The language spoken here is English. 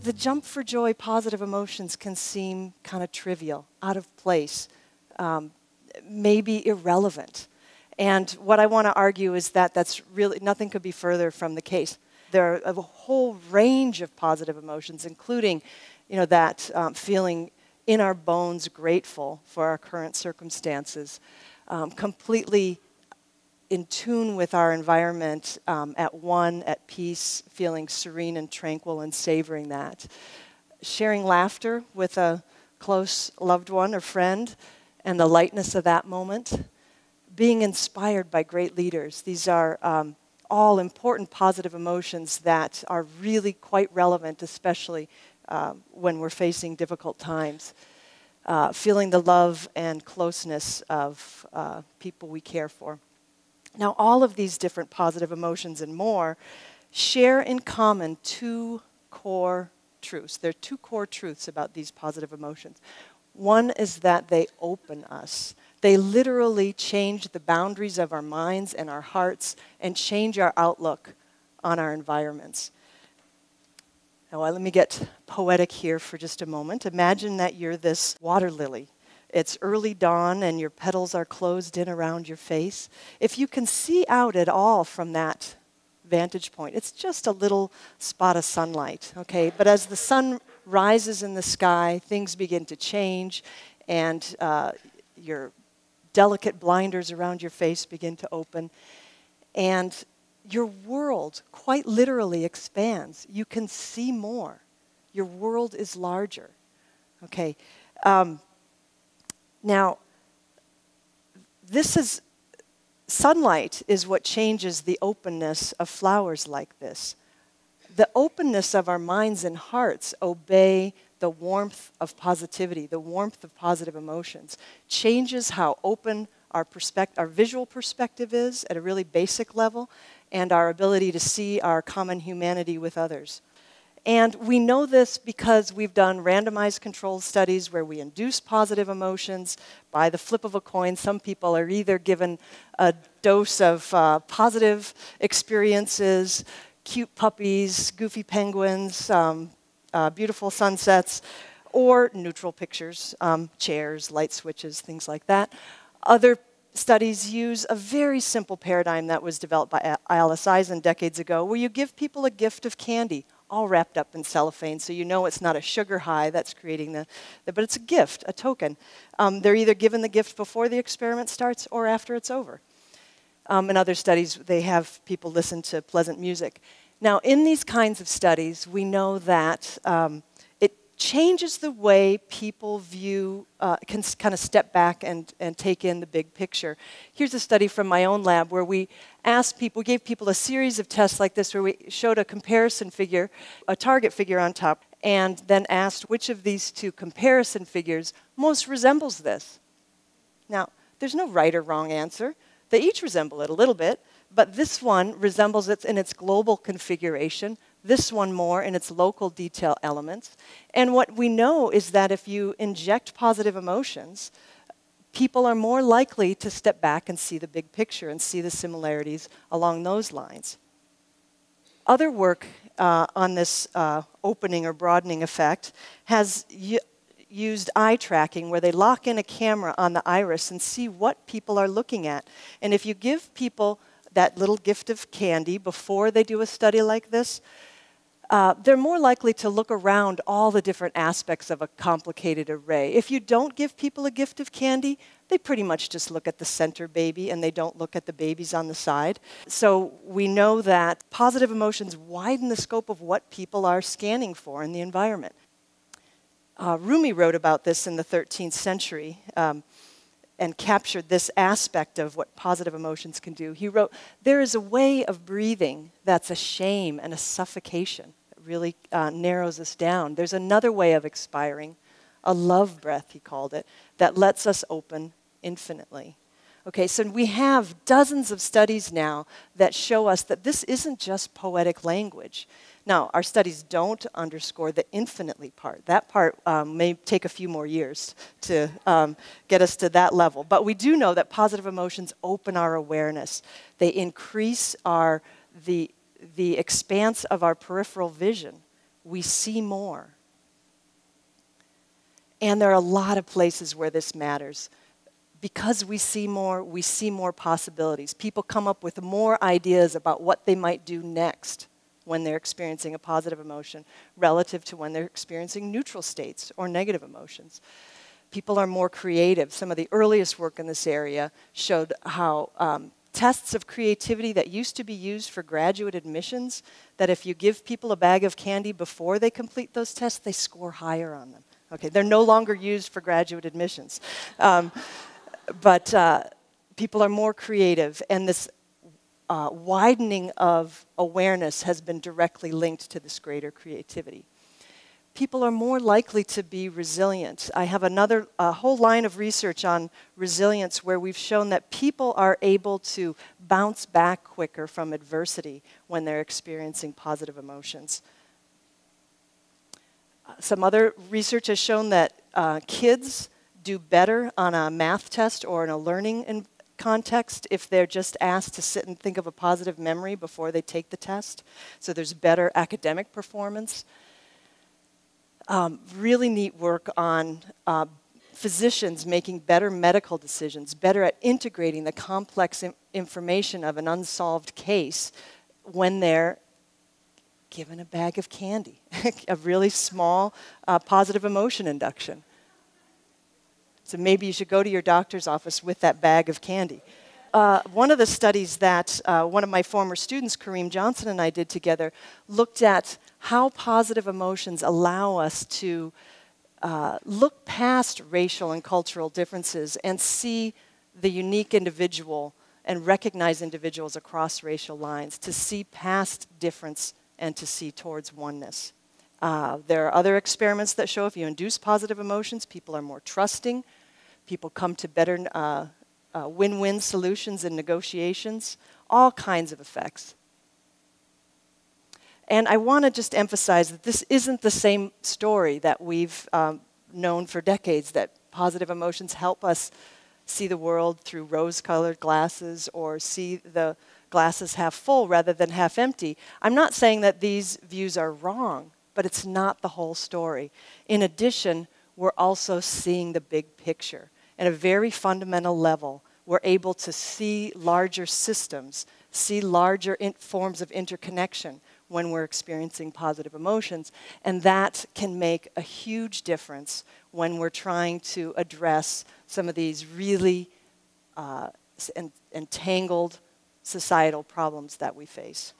the jump for joy positive emotions can seem kind of trivial, out of place, maybe irrelevant. And what I want to argue is that that's really, nothing could be further from the case. There are a whole range of positive emotions, including, that feeling in our bones grateful for our current circumstances, completely in tune with our environment, at one, at peace, feeling serene and tranquil and savoring that. Sharing laughter with a close loved one or friend and the lightness of that moment. Being inspired by great leaders. These are all important positive emotions that are really quite relevant, especially when we're facing difficult times. Feeling the love and closeness of people we care for. Now, all of these different positive emotions and more share in common two core truths. There are two core truths about these positive emotions. One is that they open us. They literally change the boundaries of our minds and our hearts and change our outlook on our environments. Now, let me get poetic here for just a moment. Imagine that you're this water lily. It's early dawn and your petals are closed in around your face. If you can see out at all from that vantage point, it's just a little spot of sunlight, okay? But as the sun rises in the sky, things begin to change, and your delicate blinders around your face begin to open, and your world quite literally expands. You can see more. Your world is larger, okay? Now, sunlight is what changes the openness of flowers like this. The openness of our minds and hearts obey the warmth of positivity, the warmth of positive emotions, changes how open our visual perspective is at a really basic level, and our ability to see our common humanity with others. And we know this because we've done randomized controlled studies where we induce positive emotions by the flip of a coin. Some people are either given a dose of positive experiences, cute puppies, goofy penguins, beautiful sunsets, or neutral pictures, chairs, light switches, things like that. Other studies use a very simple paradigm that was developed by Alice Eisen decades ago, where you give people a gift of candy, all wrapped up in cellophane, so you know it's not a sugar high that's creating but it's a gift, a token. They're either given the gift before the experiment starts or after it's over. In other studies, they have people listen to pleasant music. Now, in these kinds of studies, we know that it changes the way people can kind of step back and take in the big picture. Here's a study from my own lab where we gave people a series of tests like this where we showed a comparison figure, a target figure on top, and then asked which of these two comparison figures most resembles this. Now, there's no right or wrong answer. They each resemble it a little bit, but this one resembles it in its global configuration, this one more in its local detail elements. And what we know is that if you inject positive emotions, people are more likely to step back and see the big picture and see the similarities along those lines. Other work on this opening or broadening effect has used eye tracking, where they lock in a camera on the iris and see what people are looking at. And if you give people that little gift of candy before they do a study like this, they're more likely to look around all the different aspects of a complicated array. If you don't give people a gift of candy, they pretty much just look at the center baby and they don't look at the babies on the side. So we know that positive emotions widen the scope of what people are scanning for in the environment. Rumi wrote about this in the 13th century and captured this aspect of what positive emotions can do. He wrote, "There is a way of breathing that's a shame and a suffocation." It really narrows us down. There's another way of expiring, a love breath, he called it, that lets us open infinitely. Okay, so we have dozens of studies now that show us that this isn't just poetic language. Now, our studies don't underscore the infinitely part. That part may take a few more years to get us to that level. But we do know that positive emotions open our awareness. They increase the expanse of our peripheral vision. we see more. And there are a lot of places where this matters. Because we see more possibilities. People come up with more ideas about what they might do next when they're experiencing a positive emotion relative to when they're experiencing neutral states or negative emotions. People are more creative. Some of the earliest work in this area showed how tests of creativity that used to be used for graduate admissions, that if you give people a bag of candy before they complete those tests, they score higher on them. Okay, they're no longer used for graduate admissions. But people are more creative, and this widening of awareness has been directly linked to this greater creativity. People are more likely to be resilient. I have a whole line of research on resilience where we've shown that people are able to bounce back quicker from adversity when they're experiencing positive emotions. Some other research has shown that kids do better on a math test or in a learning context if they're just asked to sit and think of a positive memory before they take the test. So there's better academic performance. Really neat work on physicians making better medical decisions, better at integrating the complex information of an unsolved case when they're given a bag of candy, a really small positive emotion induction. So maybe you should go to your doctor's office with that bag of candy. One of the studies that one of my former students, Kareem Johnson, and I did together looked at how positive emotions allow us to look past racial and cultural differences and see the unique individual and recognize individuals across racial lines, to see past difference and to see towards oneness. There are other experiments that show if you induce positive emotions, people are more trusting, people come to better win-win solutions in negotiations, all kinds of effects. And I want to just emphasize that this isn't the same story that we've known for decades, that positive emotions help us see the world through rose-colored glasses or see the glasses half full rather than half empty. I'm not saying that these views are wrong, but it's not the whole story. In addition, we're also seeing the big picture. At a very fundamental level, we're able to see larger systems, see larger forms of interconnection when we're experiencing positive emotions, and that can make a huge difference when we're trying to address some of these really entangled societal problems that we face.